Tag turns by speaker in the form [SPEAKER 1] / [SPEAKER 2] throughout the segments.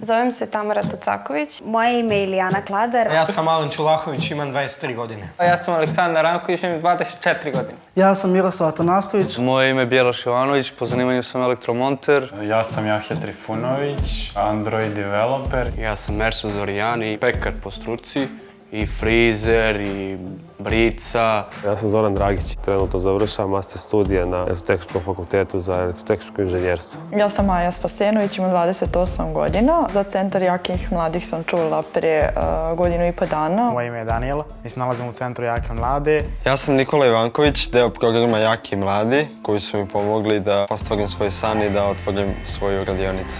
[SPEAKER 1] Zovem se Tamara Tucaković.
[SPEAKER 2] Moje ime je Ilijana Kladar.
[SPEAKER 3] Ja sam Alen Čulahović, imam 23 godine.
[SPEAKER 4] Ja sam Aleksandar Ranković, imam 24 godine.
[SPEAKER 5] Ja sam Miroslav Atanasković.
[SPEAKER 6] Moje ime je Bjelaš Ivanović, po zanimanju sam elektromonter.
[SPEAKER 7] Ja sam Jahja Trifunović, Android developer.
[SPEAKER 8] Ja sam Merso Zorijani, pekar po struci, i frizer, i brica.
[SPEAKER 9] Ja sam Zoran Dragić, trenutno završavam master studije na Elektrotehničkom fakultetu za elektrotehničko inženjerstvo.
[SPEAKER 10] Ja sam Maja Spasenović, imam 28 godina. Za Centar jakih mladih sam čula pre godinu i po dana.
[SPEAKER 11] Moje ime je Danijela, mi se nalazimo u Centru jake mlade.
[SPEAKER 12] Ja sam Nikola Ivanković, deo programa Jaki mladi, koji su mi pomogli da ostvarim svoj san i da otvorim svoju radionicu.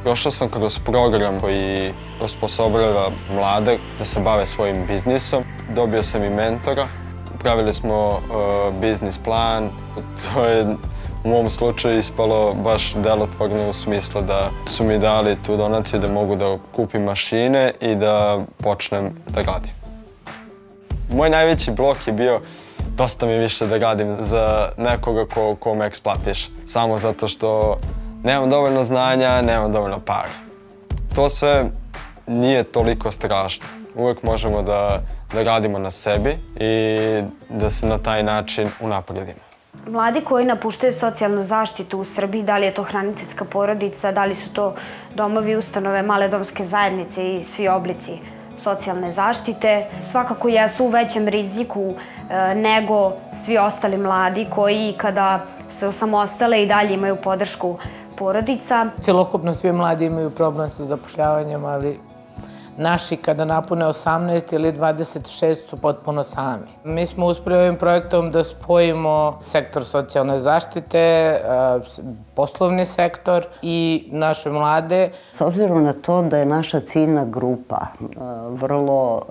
[SPEAKER 12] Prošao sam kroz program koji osposobljava mlade da se bave svojim biznisom. Dobio sam i mentora. Pravili smo biznis plan. To je u mom slučaju ispalo baš delotvorno u smislu da su mi dali tu donaciju da mogu da kupim mašine i da počnem da radim. Moj najveći blok je bio dosta mi više da radim za nekoga ko me eksploatiše. Samo zato što nemam dovoljno znanja, nemam dovoljno para. To sve nije toliko strašno. Uvijek možemo da radimo na sebi i da se na taj način unapredimo.
[SPEAKER 2] Mladi koji napuštaju socijalnu zaštitu u Srbiji, da li je to hraniteljska porodica, da li su to domovi, ustanove, male domske zajednice i svi oblici socijalne zaštite, svakako jesu u većem riziku nego svi ostali mladi koji kada se osamostale i dalje imaju podršku porodica.
[SPEAKER 13] Celokupno svi mladi imaju problem sa zapošljavanjem, ali naši kada napune 18 ili 26 su potpuno sami. Mi smo uspeli ovim projektom da spojimo sektor socijalne zaštite, poslovni sektor i naše mlade.
[SPEAKER 14] S obzirom na to da je naša ciljna grupa vrlo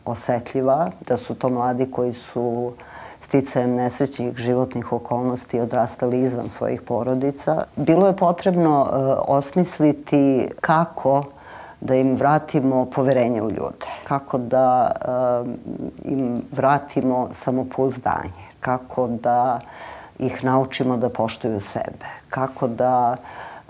[SPEAKER 14] osetljiva, da su to mladi koji su sticajem nesrećnih životnih okolnosti odrastali izvan svojih porodica, bilo je potrebno osmisliti kako da im vratimo poverenje u ljude, kako da im vratimo samopouzdanje, kako da ih naučimo da poštuju sebe, kako da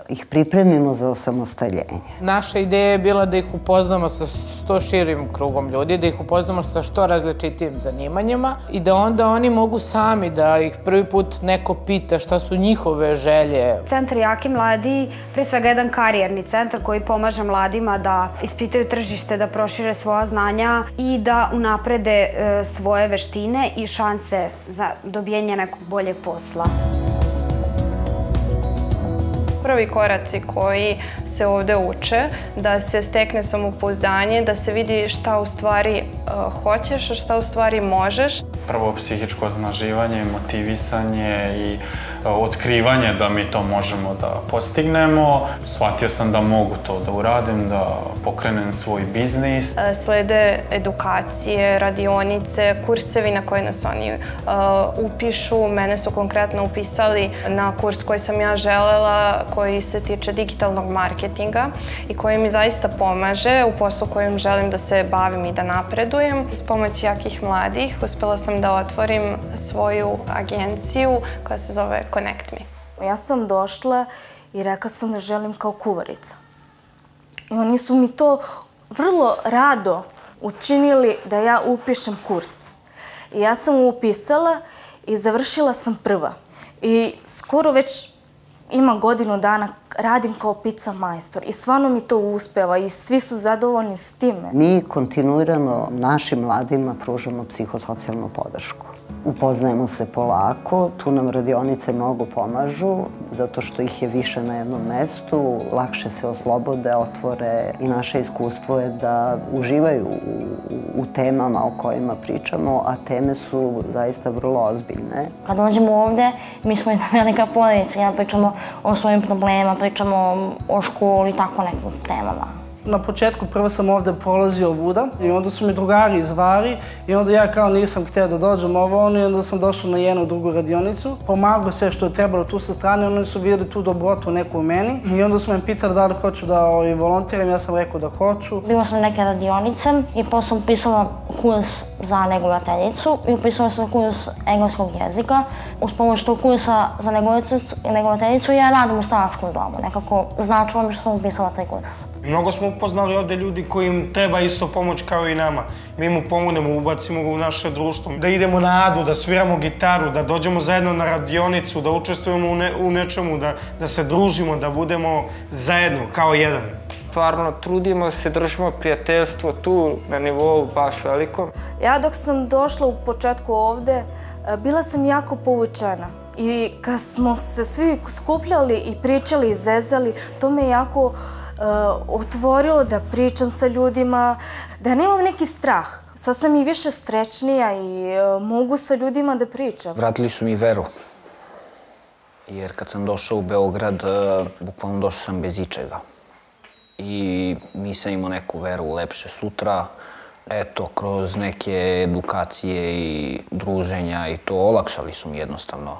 [SPEAKER 14] ih pripremimo za osamostaljenje.
[SPEAKER 13] Naša ideja je bila da ih upoznamo sa što širim krugom ljudi, da ih upoznamo sa što različitijim zanimanjima i da onda oni mogu sami da ih prvi put neko pita šta su njihove želje.
[SPEAKER 2] Centar Jaki mladi pre svega jedan karijerni centar koji pomaže mladima da ispitaju tržište, da prošire svoja znanja i da unaprede svoje veštine i šanse za dobijanje nekog boljeg posla.
[SPEAKER 1] Prvi koraci koji se ovde uče, da se stekne samopouzdanje, da se vidi šta u stvari hoćeš, a šta u stvari možeš.
[SPEAKER 7] Prvo psihičko osnaživanje, motivisanje i otkrivanje da mi to možemo da postignemo. Shvatio sam da mogu to da uradim, da pokrenem svoj biznis.
[SPEAKER 1] Slede edukacije, radionice, kursevi na koje nas oni upišu. Mene su konkretno upisali na kurs koji sam ja želela, koji se tiče digitalnog marketinga i koji mi zaista pomaže u poslu kojim želim da se bavim i da napredujem. S pomoći Jakih mladih uspela sam da otvorim svoju agenciju koja se zove Connect Me.
[SPEAKER 15] Ja sam došla i rekla sam da želim kao kuvarica. I oni su mi to vrlo rado učinili da ja upišem kurs. I ja sam upisala i završila sam prva. I skoro već ima godinu dana radim kao pizza majstor i stvarno mi to uspeva i svi su zadovoljni s time.
[SPEAKER 14] Mi kontinuirano našim mladima pružamo psihosocijalnu podršku. Upoznajemo se polako, tu nam radionice mnogo pomažu, zato što ih je više na jednom mestu, lakše se oslobode, otvore i naše iskustvo je da uživaju u temama o kojima pričamo, a teme su zaista vrlo ozbiljne.
[SPEAKER 16] Kad dođemo ovde, mi smo jedna velika porodica, pričamo o svojim problemima, pričamo o školi i tako nekim temama.
[SPEAKER 5] Na početku prvo sam ovde prolazio vuda i onda su mi drugari izvari i onda ja kao nisam htio da dođem ovo i onda sam došao na jednu drugu radionicu. Pomagao sve što je trebalo tu sa strane, oni su vidjeli tu dobrotu neku u meni i onda su me pitali da li hoću da volontiram, ja sam rekao da hoću.
[SPEAKER 16] Bila sam neke radionice i posle sam upisala kurs za negovateljicu i upisala sam kurs engleskog jezika. Uz pomoć tog kursa za negovateljicu ja radim u staračkom domu. Nekako značilo mi što sam upisala taj kurs.
[SPEAKER 3] Mnogo smo upoznali ovde ljudi kojim treba isto pomoć kao i nama. Mi mu pomognemo, ubacimo ga u naše društvo. Da idemo na Adu, da sviramo gitaru, da dođemo zajedno na radionicu, da učestvujemo u nečemu, da se družimo, da budemo zajedno, kao jedan.
[SPEAKER 4] Stvarno, trudimo se, držimo prijateljstvo tu na nivou baš velikom.
[SPEAKER 15] Ja dok sam došla u početku ovde, bila sam jako povučena. I kad smo se svi skupljali i pričali i zezali, to me jako otvorilo da pričam sa ljudima, da nemam neki strah. Sad sam i više srećnija i mogu sa ljudima da pričam.
[SPEAKER 17] Vratili su mi veru. Jer kad sam došao u Beograd, bukvalno došao sam bez ičega. I nisam imao neku veru u lepše sutra. Eto, kroz neke edukacije i druženja i to olakšali su mi jednostavno.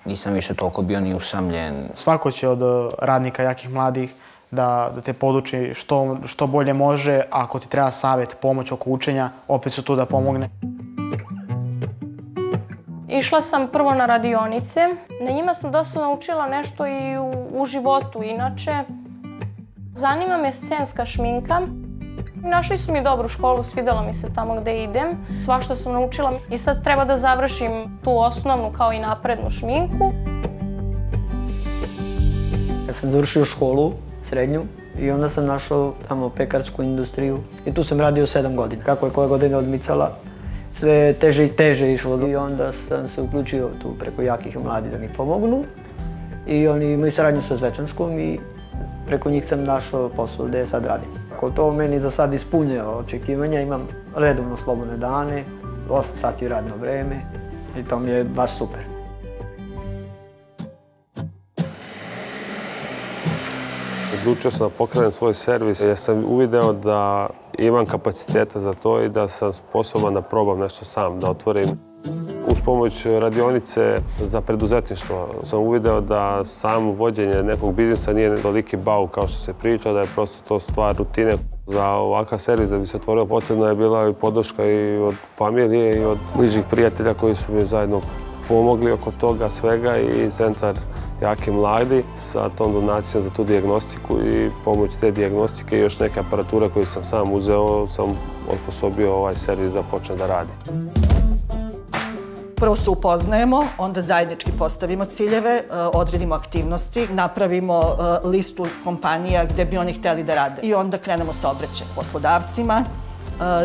[SPEAKER 17] Nisam više toliko bio ni usamljen.
[SPEAKER 11] Svako će od radnika jakih mladih da te poduči što bolje može, ako ti treba savjet, pomoć oko učenja, opet su tu da pomogne.
[SPEAKER 18] Išla sam prvo na radionice. Na njima sam dosta naučila nešto i u životu inače. Zanima me scenska šminka. Našli su mi dobru školu, svidjelo mi se tamo gde idem. Svašta sam naučila i sad treba da završim tu osnovnu kao i naprednu šminku.
[SPEAKER 19] Ja sam završio školu, srednju, i onda sam našao tamo pekarsku industriju i tu sam radio 7 godina. Kako je koja godina odmicala, sve teže i teže išlo i onda sam se uključio tu preko jakih mladih da mi pomognu i oni imaju saradnju sa Zvečanskom i preko njih sam našao posao gde sad radim. Ako to meni za sad ispunjava očekivanja, imam redovno slobodne dane, 8 sati radno vreme i to mi je baš super.
[SPEAKER 9] Odlučio sam da pokrenem svoj servis jer sam uvideo da imam kapaciteta za to i da sam sposoban da probam nešto sam, da otvorim. Uz pomoć radionice za preduzetništvo sam uvideo da samo vođenje nekog biznisa nije toliki bauk kao što se priča, da je prosto to stvar rutine. Za ovakav servis da bi se otvorio potrebna je bila i podrška i od familije i od bližih prijatelja koji su mi zajedno pomogli oko toga svega i centar Jaki mladi sa tom donacijom za tu dijagnostiku i pomoć te dijagnostike i još neke aparature koje sam sam uzeo, sam osposobio ovaj servis da počne da radi.
[SPEAKER 20] Prvo se upoznajemo, onda zajednički postavimo ciljeve, odredimo aktivnosti, napravimo listu kompanija gde bi oni hteli da rade i onda krenemo sa obraćanjem poslodavcima.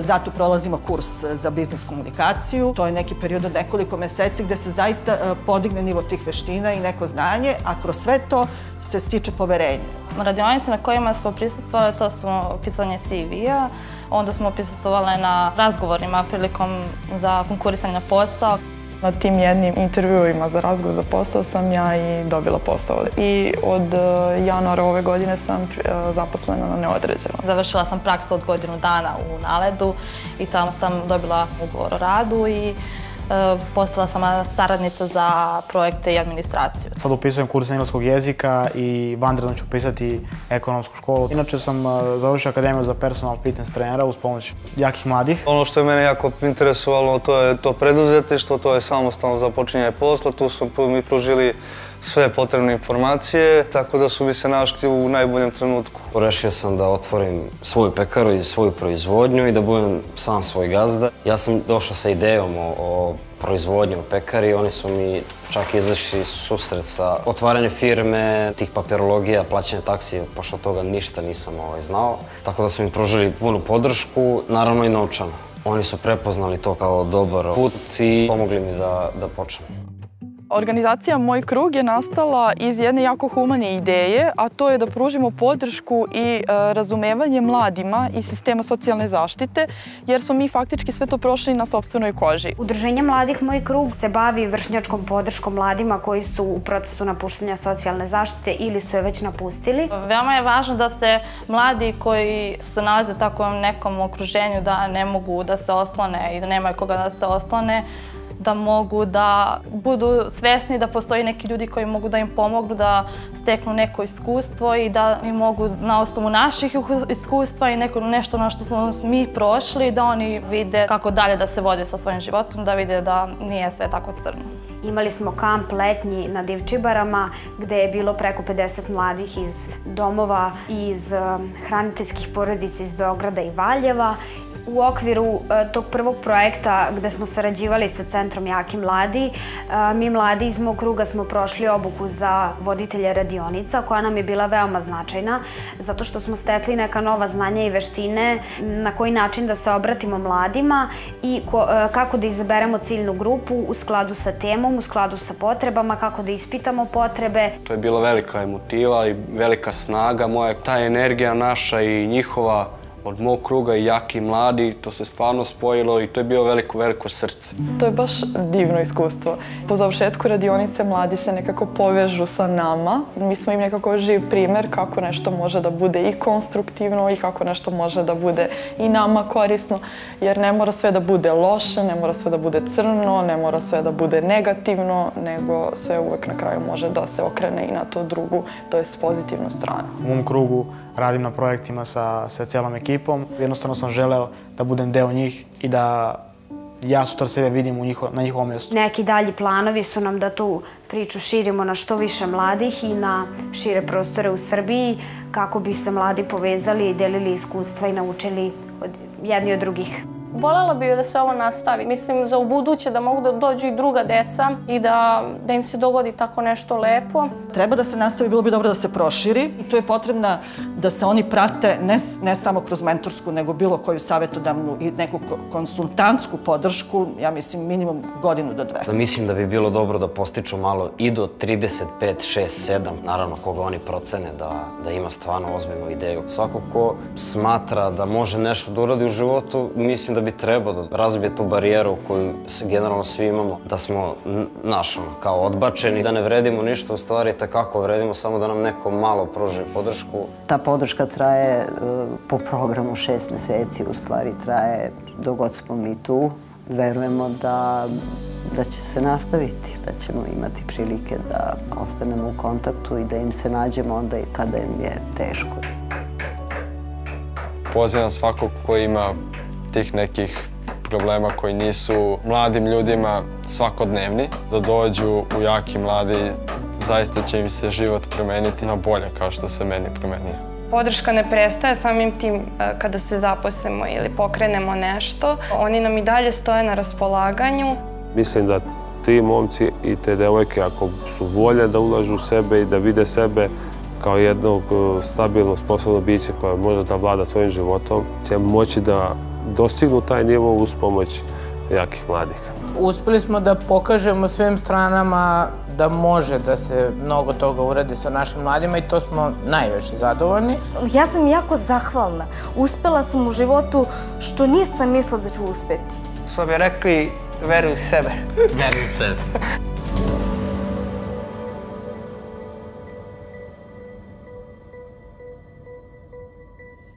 [SPEAKER 20] Zato prolazimo kurs za biznis komunikaciju. To je neki period od nekoliko meseci gde se zaista podigne nivo tih veština i neko znanje, a kroz sve to se stiče poverenje.
[SPEAKER 21] Radionice na kojima smo prisustvovali, to su pisanje CV-a, onda smo prisustvovali na razgovorima prilikom za konkurisanje na posao.
[SPEAKER 10] Na tim jednim intervjuima za razgovor za posao sam ja i dobila posao. I od januara ove godine sam zaposlena na neodređeno.
[SPEAKER 21] Završila sam praksu od godinu dana u Naledu i tamo sam dobila ugovor o radu i postala sam saradnica za projekte i administraciju.
[SPEAKER 11] Sad upisujem kurs engleskog jezika i vanredno ću upisati ekonomsku školu. Inače sam završio Akademiju za personal fitness trenera uz pomoć jakih mladih.
[SPEAKER 6] Ono što je mene jako interesovalo to je to preduzetništvo, to je samostalno započinjanje posla. Tu su mi pružili sve potrebne informacije, tako da su mi se našli u najboljem trenutku.
[SPEAKER 22] Rešio sam da otvorim svoju pekaru i svoju proizvodnju i da budem sam svoj gazda. Ja sam došao sa idejom o proizvodnji u pekari, oni su mi čak izašli susret sa otvaranjem firme, tih papirologija, plaćanja taksije, pošto od toga ništa nisam znao. Tako da su mi pružili punu podršku, naravno i novčano. Oni su prepoznali to kao dobar put i pomogli mi da počnem.
[SPEAKER 10] Organizacija Moj krug je nastala iz jedne jako humane ideje, a to je da pružimo podršku i razumevanje mladima iz sistema socijalne zaštite, jer smo mi faktički sve to prošli na sopstvenoj koži.
[SPEAKER 2] Udruženje Mladih Moj krug se bavi vršnjačkom podrškom mladima koji su u procesu napuštanja socijalne zaštite ili su je već napustili.
[SPEAKER 21] Veoma je važno da se mladi koji se nalaze u takvom nekom okruženju da ne mogu da se oslone i da nemaju koga da se oslone, da mogu da budu svesni da postoji neki ljudi koji mogu da im pomognu da steknu neko iskustvo i da oni mogu na osnovu naših iskustva i nešto na što smo mi prošli, da oni vide kako dalje da se vode sa svojim životom, da vide da nije sve tako crno.
[SPEAKER 2] Imali smo kamp letnji na Divčibarama gde je bilo preko 50 mladih iz domova i iz hraniteljskih porodica iz Beograda i Valjeva. U okviru tog prvog projekta gde smo sarađivali sa Centrom Jaki mladi, mi mladi iz mog kruga smo prošli obuku za voditelje radionica koja nam je bila veoma značajna zato što smo stekli neka nova znanja i veštine na koji način da se obratimo mladima i kako da izaberemo ciljnu grupu u skladu sa temom, u skladu sa potrebama, kako da ispitamo potrebe.
[SPEAKER 8] To je bila velika emotiva i velika snaga moja. Ta energija naša i njihova od mog kruga i Jaki mladi, to se stvarno spojilo i to je bio veliko srce.
[SPEAKER 10] To je baš divno iskustvo. Po završetku radionice mladi se nekako povežu sa nama. Mi smo im nekako živ primer kako nešto može da bude i konstruktivno i kako nešto može da bude i nama korisno, jer ne mora sve da bude loše, ne mora sve da bude crno, ne mora sve da bude negativno, nego sve uvek na kraju može da se okrene i na to drugu, to jest pozitivnu stranu.
[SPEAKER 11] U mom krugu radim na projektima sa celom ekipom. Jednostavno sam želeo da budem deo njih i da ja sutra sebe vidim na njihovom mjestu.
[SPEAKER 2] Neki dalji planovi su nam da tu priču širimo na što više mladih i na šire prostore u Srbiji kako bi se mladi povezali, delili iskustva i naučili jedni od drugih.
[SPEAKER 18] Volela bih da se ovo nastavi. Mislim za ubuduće da mogu da dođu i druga deca i da im se dogodi tako nešto lepo.
[SPEAKER 20] Treba da se nastavi, bilo bi dobro da se proširi i tu je potrebna da se oni prate ne samo kroz mentorsku, nego bilo koju savjetodavnu i neku konsultantsku podršku, ja mislim minimum godinu do 2.
[SPEAKER 22] Mislim da bi bilo dobro da postiču malo i do 35, 6, 7, naravno koga oni procene da ima stvarno ozbiljnu ideju. Svako ko smatra da može nešto da uradi u životu, mislim da bi trebao da razbije tu barijeru koju generalno svi imamo, da smo kao odbačeni, da ne vredimo ništa, u stvari takako vredimo, samo da nam neko malo pruži podršku.
[SPEAKER 14] Ta podrška traje po programu 6 meseci, u stvari traje dok god smo mi tu. Verujemo da će se nastaviti, da ćemo imati prilike da ostanemo u kontaktu i da im se nađemo onda i kada im je teško.
[SPEAKER 8] Pozivam svakog ko ima tih nekih problema koji nisu mladim ljudima svakodnevni, da dođu u Jaki mladi, zaista će im se život promeniti na bolje kao što se meni promenio.
[SPEAKER 1] Podrška ne prestaje samim tim kada se zaposlimo ili pokrenemo nešto. Oni nam i dalje stoje na raspolaganju.
[SPEAKER 9] Mislim da ti momci i te devojke, ako su volje da ulažu u sebe i da vide sebe kao jednog stabilnog, sposobnog bića koja može da vlada svojim životom, će moći da dostignu taj nivo uz pomoć Jakih mladih.
[SPEAKER 13] Uspeli smo da pokažemo svim stranama da može da se mnogo toga uradi sa našim mladima i to smo najviše zadovoljni.
[SPEAKER 15] Ja sam jako zahvalna. Uspela sam u životu što nisam mislila da ću uspeti.
[SPEAKER 8] Što bi rekli, veruj u sebe.
[SPEAKER 17] Veruj u sebe.